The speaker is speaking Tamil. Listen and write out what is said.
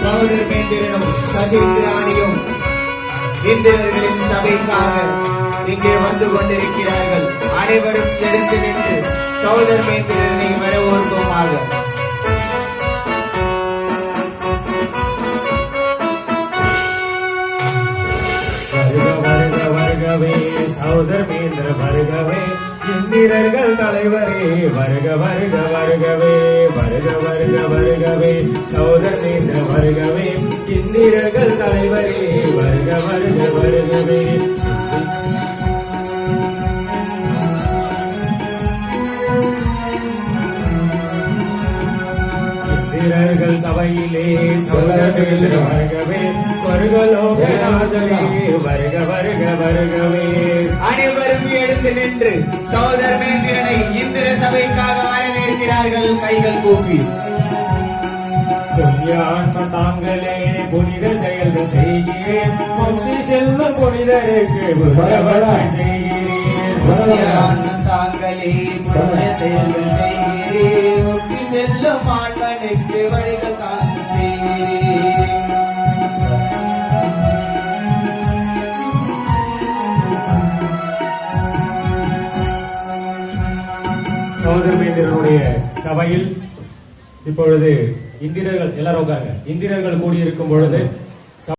சகோதரமேந்திரனும் சசிந்திராணியும் இந்திரர்களின் சபைக்காக இங்கே வந்து கொண்டிருக்கிறார்கள். அனைவரும் எடுத்து நின்று சகோதரமேந்திரனை வரவோர்க்குமாக. வருக வருகவே சகோதரமேந்திர வருகவே, இந்திரர்கள் தலைவரே வருக வருக வருகவே. வருக வருக வருகவே சகோதரமேந்திர வருகவே, இந்திரர்கள் தலைவரே வருக வருக வருகவே. இந்திரர்கள் சபையிலே சகோதரமேந்திர வருகவே, சொர்க்கலோகநாதனே வருக வருக வருகவே. அனைவரும் எடுத்து நின்று சகோதரமேந்திரனை இந்திர சபைக்காக வரவேற்கிறார்கள். கைகள் கூப்பி. புண்ணியாத்ம தாங்களே புனித செயல்கள் செய்கிறேன், முக்தி செல்லும் புனிதருக்கு புரவலாய் செய்கிறேன். தாங்களே புனித செயல்கள் செய்கிறேன், முக்தி செல்லும் ஆண்மனுக்கு வழிகள் தாங்க செய்கிறேன். சகோதரமேந்திரனுடைய சபையில் இப்பொழுது இந்திரர்கள் எல்லாரும் உட்காருங்க. இந்திரர்கள் கூடியிருக்கும் பொழுது